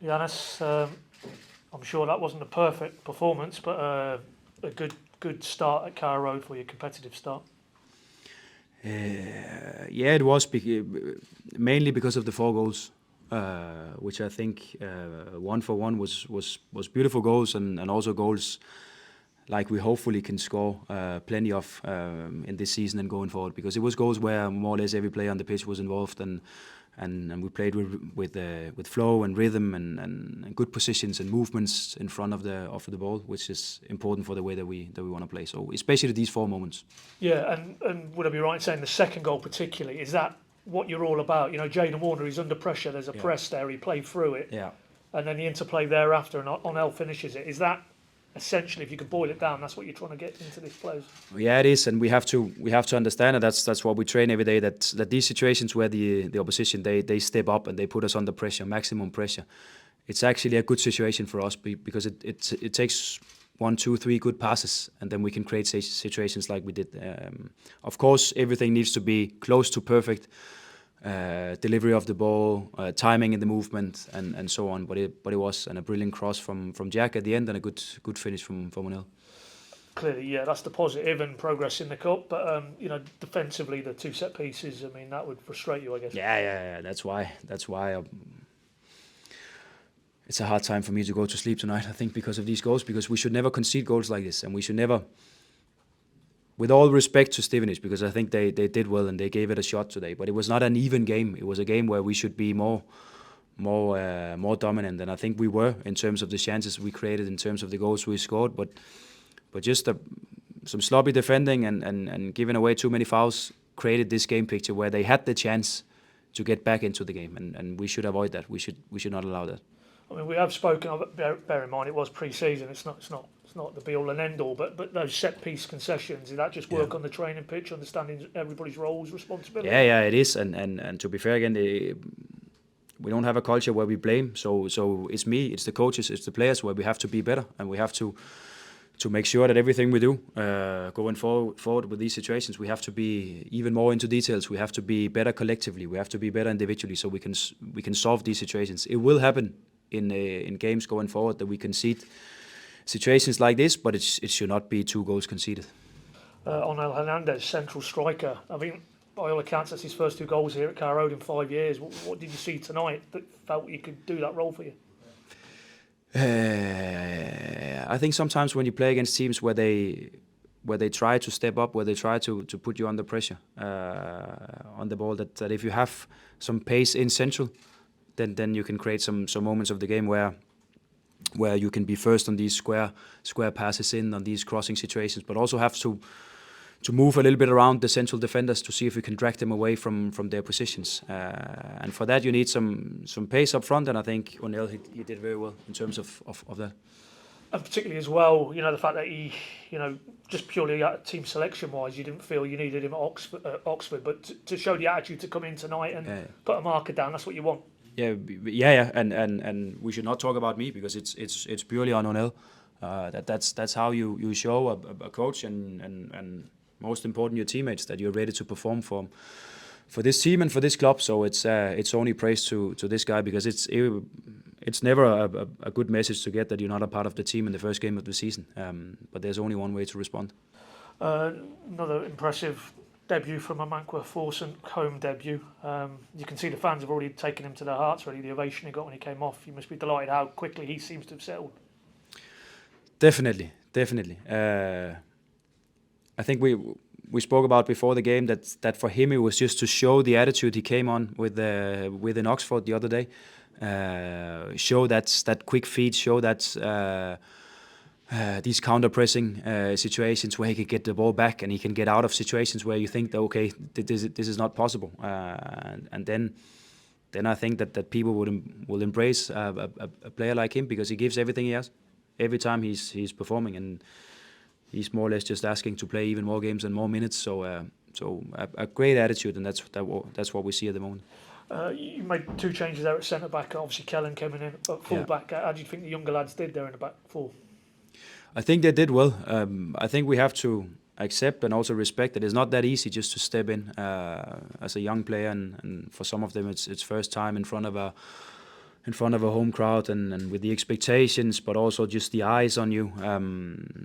Johannes, I'm sure that wasn't a perfect performance, but a good start at Carrow Road for your competitive start. Yeah, it was mainly because of the 4 goals, which I think one for one was beautiful goals, and also goals like we hopefully can score plenty of in this season and going forward, because it was goals where more or less every player on the pitch was involved, and we played with flow and rhythm and good positions and movements in front of the ball, which is important for the way that we want to play. So especially these 4 moments. Yeah, and would I be right in saying the second goal particularly, is that what you're all about? You know, Jayden Warner, he's under pressure, there's a press there, he played through it, and then the interplay thereafter, and Onel finishes it. Is that essentially, if you could boil it down, that's what you're trying to get into this close? Yeah, it is, and we have to understand that that's what we train every day. That these situations where the opposition they step up and they put us under pressure, maximum pressure, it's actually a good situation for us because it takes 1, 2, 3 good passes, and then we can create situations like we did. Of course, everything needs to be close to perfect. Delivery of the ball, timing in the movement, and so on. But it was a brilliant cross from Jack at the end, and a good finish from O'Neill. Clearly, yeah, that's the positive and progress in the cup. But defensively, the 2 set pieces, I mean, that would frustrate you, I guess. Yeah. That's why. It's a hard time for me to go to sleep tonight, I think, because of these goals. Because we should never concede goals like this, and we should never. With all respect to Stevenage, because I think they did well and they gave it a shot today, but it was not an even game. It was a game where we should be more dominant, and I think we were in terms of the chances we created, in terms of the goals we scored. But just some sloppy defending and giving away too many fouls created this game picture where they had the chance to get back into the game, and we should avoid that. We should not allow that. I mean, we have spoken of it. Bear in mind, it was pre-season. It's not the be-all and end-all. But those set-piece concessions, did that just work on the training pitch, understanding everybody's roles, responsibility? Yeah, it is. And to be fair again, we don't have a culture where we blame. So it's me, it's the coaches, it's the players where we have to be better, and we have to make sure that everything we do going forward with these situations, we have to be even more into details. We have to be better collectively. We have to be better individually, so we can solve these situations. It will happen in games going forward that we concede situations like this, but it should not be 2 goals conceded. Onel Hernandez, central striker. I mean, by all accounts, that's his first 2 goals here at Carrow Road in 5 years. What did you see tonight that felt you could do that role for you? I think sometimes when you play against teams where they try to step up, where they try to put you under pressure on the ball, that if you have some pace in central, then you can create some moments of the game where you can be first on these square passes in, on these crossing situations, but also have to move a little bit around the central defenders to see if we can drag them away from their positions. And for that you need some pace up front, and I think O'Neill he did very well in terms of that. And particularly as well, the fact that he, just purely team selection wise, you didn't feel you needed him at Oxford, but to show the attitude to come in tonight and put a marker down, that's what you want. Yeah, and we should not talk about me, because it's purely on O'Neill. That's how you show a coach and most important your teammates that you're ready to perform for this team and for this club. So it's only praise to this guy, because it's never a good message to get that you're not a part of the team in the first game of the season. But there's only one way to respond. Another impressive debut from a Mankwa Forsen, home debut. You can see the fans have already taken him to their hearts, really. The ovation he got when he came off. You must be delighted how quickly he seems to have settled. Definitely. I think we spoke about before the game that for him it was just to show the attitude he came on with in Oxford the other day. Show that quick feet, show that these counter-pressing situations where he can get the ball back and he can get out of situations where you think that, okay, this is not possible. And then I think that people will embrace a player like him, because he gives everything he has every time he's performing, and he's more or less just asking to play even more games and more minutes. So a great attitude, and that's what we see at the moment. You made 2 changes there at centre back. Obviously, Kellen coming in at full back. How do you think the younger lads did there in the back 4? I think they did well. I think we have to accept and also respect that it's not that easy just to step in as a young player, and for some of them it's first time in front of in front of a home crowd and with the expectations, but also just the eyes on you.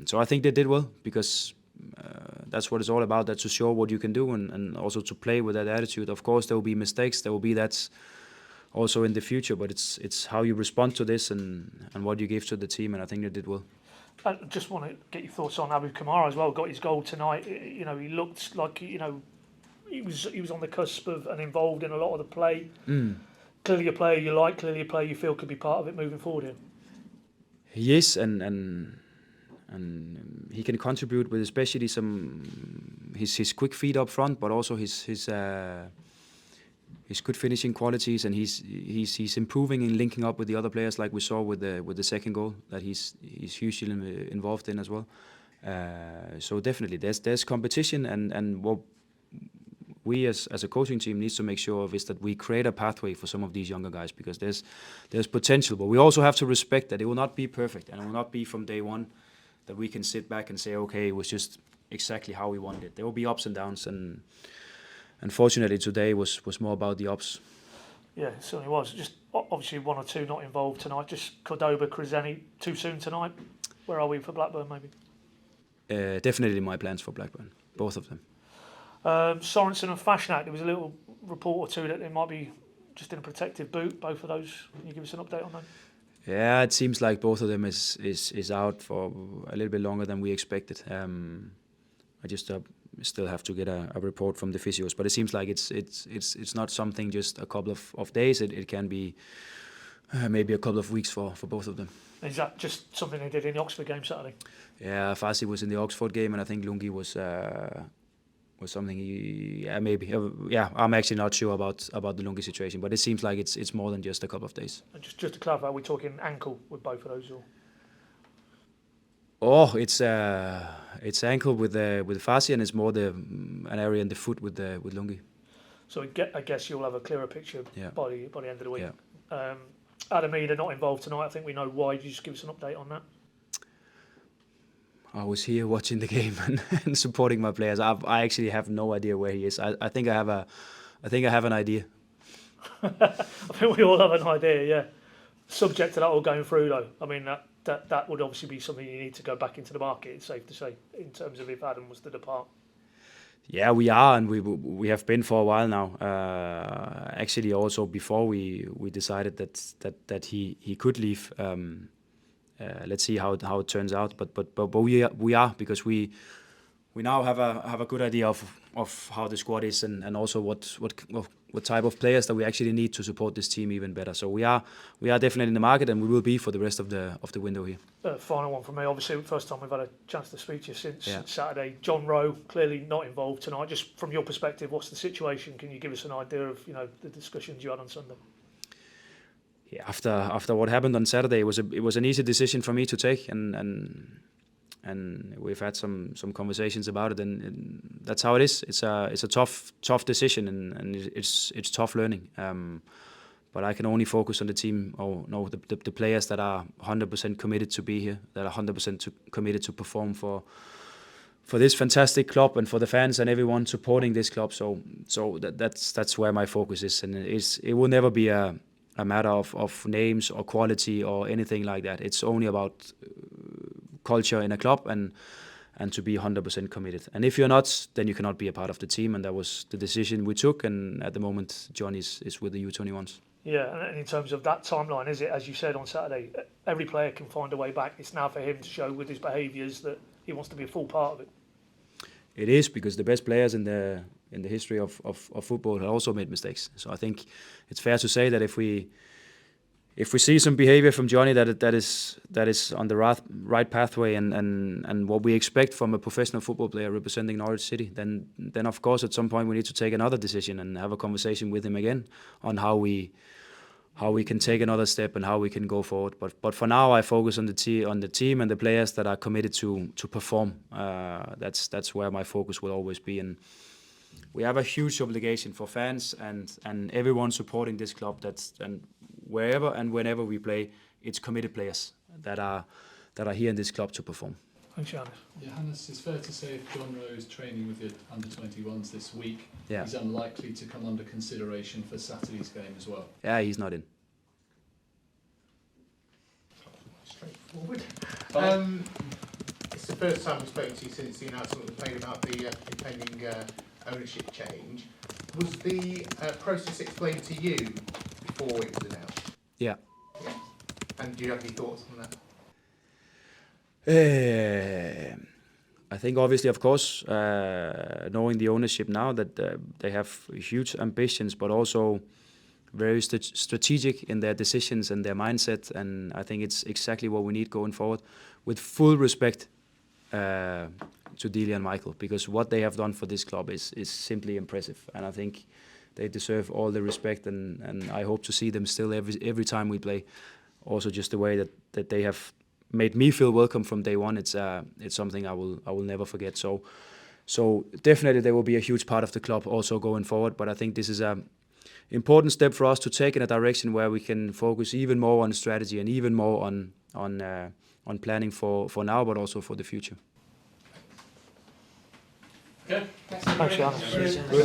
So I think they did well, because that's what it's all about. That's to show what you can do, and also to play with that attitude. Of course, there will be mistakes. There will be that also in the future, but it's how you respond to this and what you give to the team, and I think they did well. I just want to get your thoughts on Abu Kamara as well. Got his goal tonight. You know, he looked like, you know, he was on the cusp of and involved in a lot of the play. Clearly a player you like, clearly a player you feel could be part of it moving forward here. He is, and he can contribute with especially his quick feet up front, but also his good finishing qualities, and he's improving in linking up with the other players, like we saw with the second goal that he's hugely involved in as well. So definitely there's competition, and what we as a coaching team needs to make sure of is that we create a pathway for some of these younger guys, because there's potential, but we also have to respect that it will not be perfect, and it will not be from day one that we can sit back and say, okay, it was just exactly how we wanted it. There will be ups and downs, and unfortunately today was more about the ups. Yeah, it certainly was. Just obviously one or two not involved tonight. Just Cordoba, Crescenti, too soon tonight. Where are we for Blackburn, maybe? Definitely my plans for Blackburn, both of them. Sorensen and Fashnak, there was a little report or two that they might be just in a protective boot, both of those. Can you give us an update on that? Yeah, it seems like both of them is out for a little bit longer than we expected. I just still have to get a report from the physios, but it seems like it's not something just a couple of days. It can be maybe a couple of weeks for both of them. Is that just something they did in the Oxford game Saturday? Yeah, Fassi was in the Oxford game, and I think Lungi was something maybe. I'm actually not sure about the Lungi situation, but it seems like it's more than just a couple of days. And just to clarify, are we talking ankle with both of those, or? Oh, it's ankle with Fassi, and it's more an area in the foot with Lungi. So I guess you'll have a clearer picture by the end of the week. Yeah. Adam Eder not involved tonight. I think we know why. Could you just give us an update on that? I was here watching the game and supporting my players. I actually have no idea where he is. I think I have an idea. I think we all have an idea. Yeah. Subject to that all going through, though. I mean that would obviously be something you need to go back into the market. It's safe to say, in terms of if Adam was to depart. Yeah, we are, and we have been for a while now. Actually, also before we decided that he could leave. Let's see how it turns out. But we are, because we now have a good idea of how the squad is, and also what type of players that we actually need to support this team even better. So we are definitely in the market, and we will be for the rest of the window here. Final one from me. Obviously, first time we've had a chance to speak to you since Saturday. John Rowe clearly not involved tonight. Just from your perspective, what's the situation? Can you give us an idea of the discussions you had on Sunday? Yeah, after what happened on Saturday, it was an easy decision for me to take, and we've had some conversations about it, and that's how it is. It's a tough decision, and it's tough learning. But I can only focus on the team, the players that are 100% committed to be here, that are 100% committed to perform for this fantastic club, and for the fans and everyone supporting this club. So that's where my focus is, and it will never be a matter of names or quality or anything like that. It's only about culture in a club, and to be 100% committed. And if you're not, then you cannot be a part of the team, and that was the decision we took, and at the moment John is with the U21s. Yeah, and in terms of that timeline, is it, as you said on Saturday, every player can find a way back. It's now for him to show with his behaviours that he wants to be a full part of it. It is, because the best players in the history of football have also made mistakes. So I think it's fair to say that if we see some behavior from Johnny that is on the right pathway, and what we expect from a professional football player representing Norwich City, then of course at some point we need to take another decision and have a conversation with him again on how we can take another step and how we can go forward. But for now, I focus on the team and the players that are committed to perform. That's where my focus will always be. And we have a huge obligation for fans and everyone supporting this club. And wherever and whenever we play, it's committed players that are here in this club to perform. Thanks, Johannes. Johannes, it's fair to say if John Rowe is training with the under-21s this week, he's unlikely to come under consideration for Saturday's game as well. Yeah, he's not in. forward. It's the first time we've spoken to you since the announcement was made about the impending ownership change. Was the process explained to you before it was announced? Yeah. And do you have any thoughts on that? I think obviously, of course, knowing the ownership now that they have huge ambitions, but also very strategic in their decisions and their mindset, and I think it's exactly what we need going forward. With full respect to Delia and Michael, because what they have done for this club is simply impressive, and I think they deserve all the respect, and I hope to see them still every time we play. Also, just the way that they have made me feel welcome from day one. It's something I will never forget. So definitely they will be a huge part of the club also going forward. But I think this is a important step for us to take in a direction where we can focus even more on strategy and even more on planning for now, but also for the future. Okay. Thanks, Johannes.